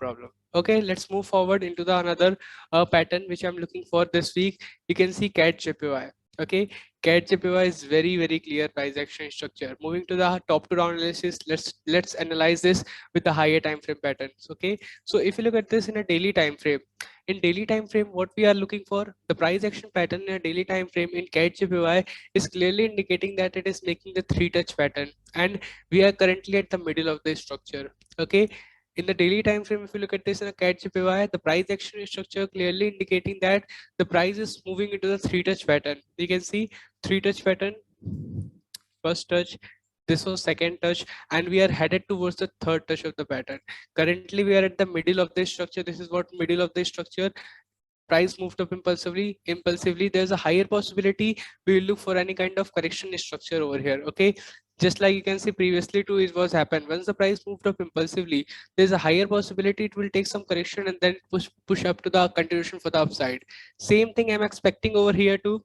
problem. Okay, let's move forward into the another pattern which I'm looking for this week. You can see CAT JPY. Okay, CAT JPY is very clear price action structure. Moving to the top to down analysis, let's analyze this with the higher time frame patterns. Okay, so if you look at this in a daily time frame, in daily time frame, what we are looking for, the price action pattern in a daily time frame in CAT JPY is clearly indicating that it is making the three touch pattern, and we are currently at the middle of the structure. Okay, in the daily time frame, if you look at this in a CAT JPY, the price action structure clearly indicating that the price is moving into the three touch pattern. You can see three touch pattern, first touch, this was second touch, and we are headed towards the third touch of the pattern. Currently we are at the middle of this structure. This is what middle of this structure. Price moved up impulsively. There's a higher possibility we will look for any kind of correction structure over here. Okay, just like you can see previously too, it was happened once the price moved up impulsively, there's a higher possibility it will take some correction and then push up to the continuation for the upside. Same thing I'm expecting over here too,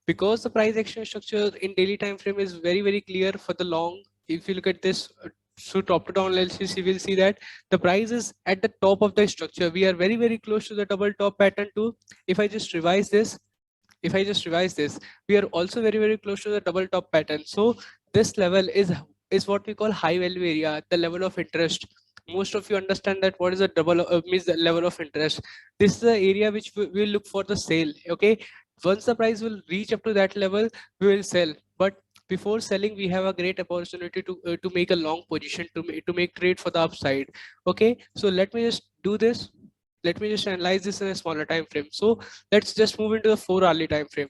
because the price action structure in daily time frame is very clear for the long. If you look at this so top to down analysis, you will see that the price is at the top of the structure. We are very close to the double top pattern too. If I just revise this, we are also very close to the double top pattern. So this level is what we call high value area, the level of interest. Most of you understand that what is a double means the level of interest. This is the area which we will look for the sale. Okay, once the price will reach up to that level, we will sell. But before selling, we have a great opportunity to make a long position, to make trade for the upside. Okay, so let me just do this. Let me just analyze this in a smaller time frame. So let's just move into the 4 hourly time frame.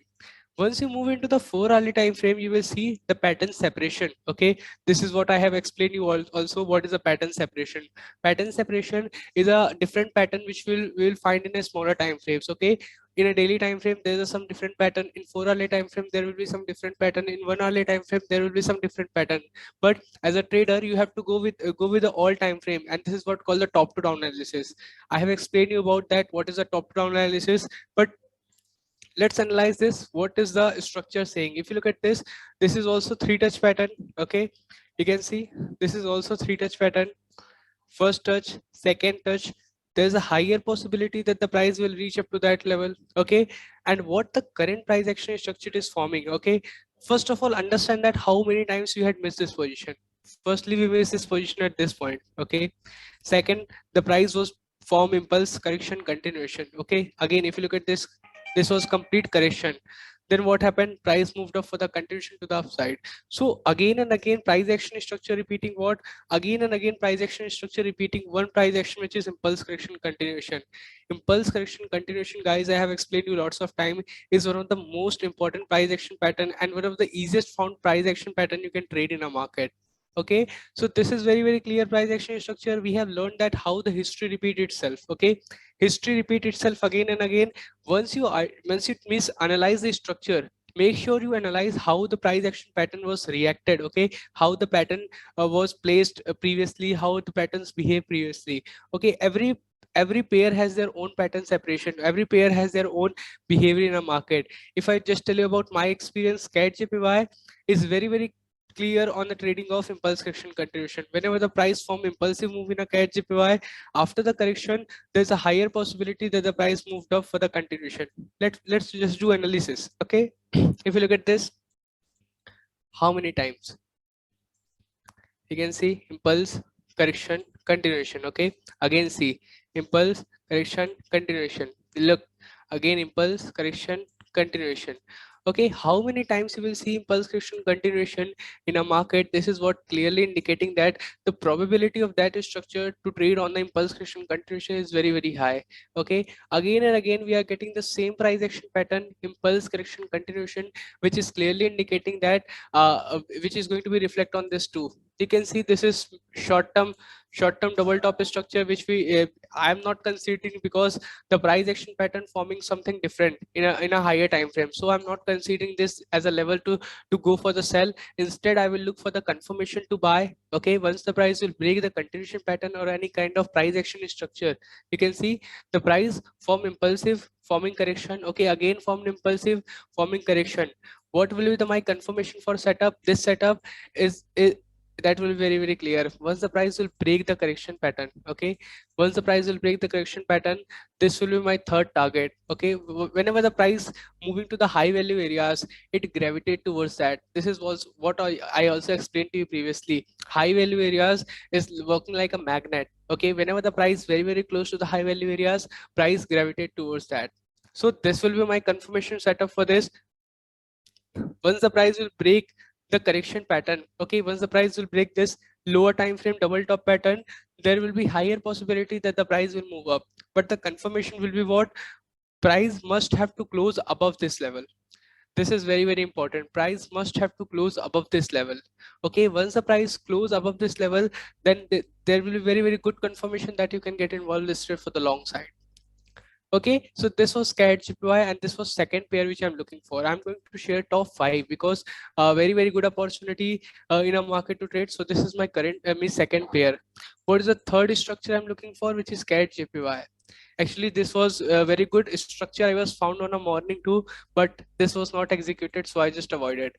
Once you move into the 4 hourly time frame, you will see the pattern separation. Okay, this is what I have explained you all. Also, what is a pattern separation? Pattern separation is a different pattern which we'll find in a smaller time frames. Okay, in a daily time frame there is some different pattern. In 4 hourly time frame there will be some different pattern. In 1 hourly time frame there will be some different pattern. But as a trader, you have to go with the all time frame, and this is what called the top to down analysis. I have explained you about that, what is a top to down analysis. But let's analyze this. What is the structure saying? If you look at this, this is also three touch pattern. Okay, you can see this is also three touch pattern. First touch, second touch. There's a higher possibility that the price will reach up to that level. Okay, and what the current price action structure is forming. Okay, first of all, understand that how many times we had missed this position. Firstly, we missed this position at this point. Okay, second, the price was form impulse correction continuation. Okay, again, if you look at this, this was complete correction. Then what happened? Price moved up for the continuation to the upside. So again and again, price action structure repeating what? Again and again, price action structure repeating one price action, which is impulse correction continuation. Impulse correction continuation, guys, I have explained you lots of time, is one of the most important price action pattern and one of the easiest found price action pattern you can trade in a market. Okay, so this is very clear price action structure. We have learned that how the history repeat itself. Okay, history repeat itself again and again. Once you misanalyze the structure, make sure you analyze how the price action pattern was reacted. Okay, how the pattern was placed previously, how the patterns behave previously. Okay, every pair has their own pattern separation. Every pair has their own behavior in a market. If I just tell you about my experience, CAT JPY is very clear on the trading of impulse correction continuation. Whenever the price form impulsive move in a CAT JPY, after the correction, there's a higher possibility that the price moved up for the continuation. Let's just do analysis. Okay, if you look at this, how many times you can see impulse correction continuation. Okay, again see impulse correction continuation. Look again, impulse correction continuation. Okay, how many times you will see impulse correction continuation in a market? This is what clearly indicating that the probability of that structure to trade on the impulse correction continuation is very high. Okay, again and again we are getting the same price action pattern, impulse correction continuation, which is clearly indicating that which is going to be reflect on this too. You can see this is short term double top structure, which we I am not considering because the price action pattern forming something different in a higher time frame. So I'm not considering this as a level to go for the sell. Instead, I will look for the confirmation to buy. Okay, once the price will break the continuation pattern or any kind of price action structure, you can see the price form impulsive, forming correction. Okay, again formed impulsive, forming correction. What will be the my confirmation for setup? This setup is that will be very very clear. Once the price will break the correction pattern, okay, once the price will break the correction pattern, this will be my third target. Okay, whenever the price moving to the high value areas, it gravitate towards that. This is was what I also explained to you previously. High value areas is working like a magnet. Okay, whenever the price very very close to the high value areas, price gravitate towards that. So this will be my confirmation setup for this. Once the price will break the correction pattern, okay, once the price will break this lower time frame double top pattern, there will be higher possibility that the price will move up. But the confirmation will be what? Price must have to close above this level. This is very very important. Price must have to close above this level. Okay, once the price close above this level, then there will be very very good confirmation that you can get involved listed for the long side. Okay, so this was CAD GPY and this was second pair which I'm looking for. I'm going to share top 5 because very very good opportunity in a market to trade. So this is my current my second pair. What is the third structure I'm looking for, which is CAD GPY? Actually this was a very good structure. I was found on a morning too, but this was not executed, so I just avoided.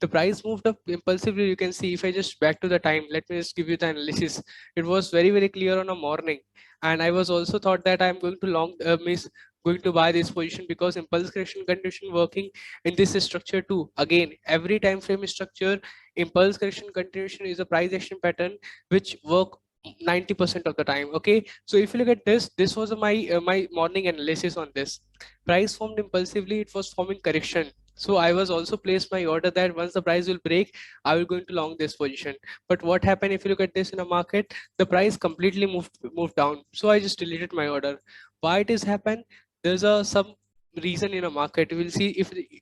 The price moved up impulsively. You can see if I just back to the time, let me just give you the analysis. It was very very clear on a morning, and I was also thought that I'm going to long miss going to buy this position because impulse correction continuation working in this structure too. Again, every time frame structure, impulse correction continuation is a price action pattern which work 90% of the time. Okay, so if you look at this, this was my morning analysis on this. Price formed impulsively, it was forming correction. So I was also placed my order that once the price will break, I will going to long this position. But what happened if you look at this in a market, the price completely moved down. So I just deleted my order. Why it is happened? There's a some reason in a market. We will see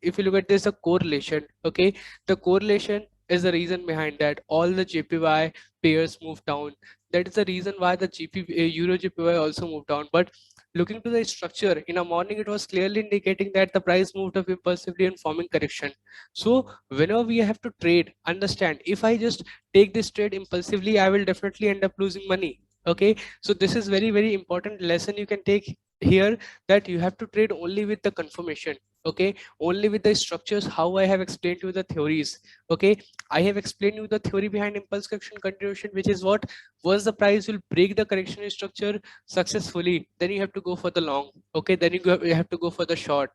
if you look at this, a correlation. Okay, the correlation is the reason behind that all the JPY pairs move down. That is the reason why the Euro JPY also moved down. But looking to the structure in a morning, it was clearly indicating that the price moved up impulsively and forming correction. So whenever we have to trade, understand, if I just take this trade impulsively, I will definitely end up losing money. Okay, so this is very very important lesson you can take here, that you have to trade only with the confirmation. Okay, only with the structures, how I have explained to you the theories. Okay, I have explained you the theory behind impulse correction continuation, which is what? Once the price will break the correction structure successfully, then you have to go for the long. Okay, then you have to go for the short.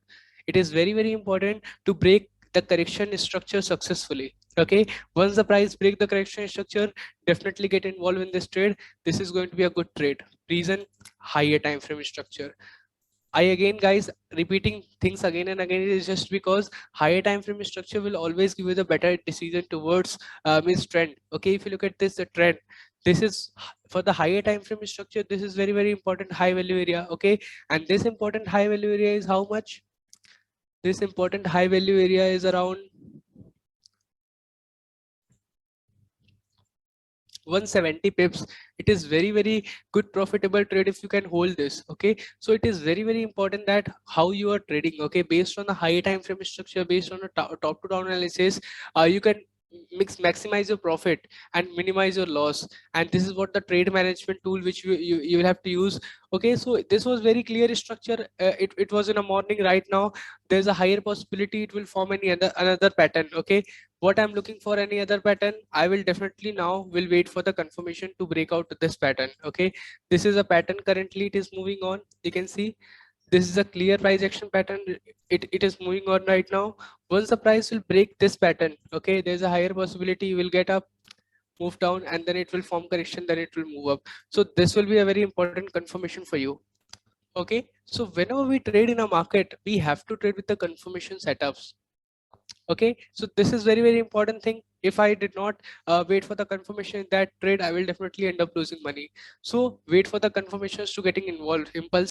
It is very very important to break the correction structure successfully. Okay, once the price break the correction structure, definitely get involved in this trade. This is going to be a good trade. Reason, higher time frame structure. I again guys repeating things again and again is just because higher time frame structure will always give you the better decision towards means trend. Okay, if you look at this, the trend, this is for the higher time frame structure, this is very very important high value area. Okay, and this important high value area is how much? This important high value area is around 170 pips. It is very very good profitable trade if you can hold this. Okay, so it is very very important that how you are trading. Okay, based on the high time frame structure, based on a top to down analysis, you can maximize your profit and minimize your loss. And this is what the trade management tool which you will have to use. Okay, so this was very clear structure. It was in a morning. Right now there's a higher possibility it will form any other another pattern. Okay, what I'm looking for any other pattern, I will definitely now will wait for the confirmation to break out this pattern. Okay, this is a pattern currently it is moving on. You can see this is a clear price action pattern. It is moving on right now. Once the price will break this pattern, okay, there's a higher possibility you will get up, move down, and then it will form correction, then it will move up. So this will be a very important confirmation for you. Okay, so whenever we trade in a market, we have to trade with the confirmation setups. Okay, so this is very very important thing. If I did not wait for the confirmation in that trade, I will definitely end up losing money. So wait for the confirmations to getting involved. Impulse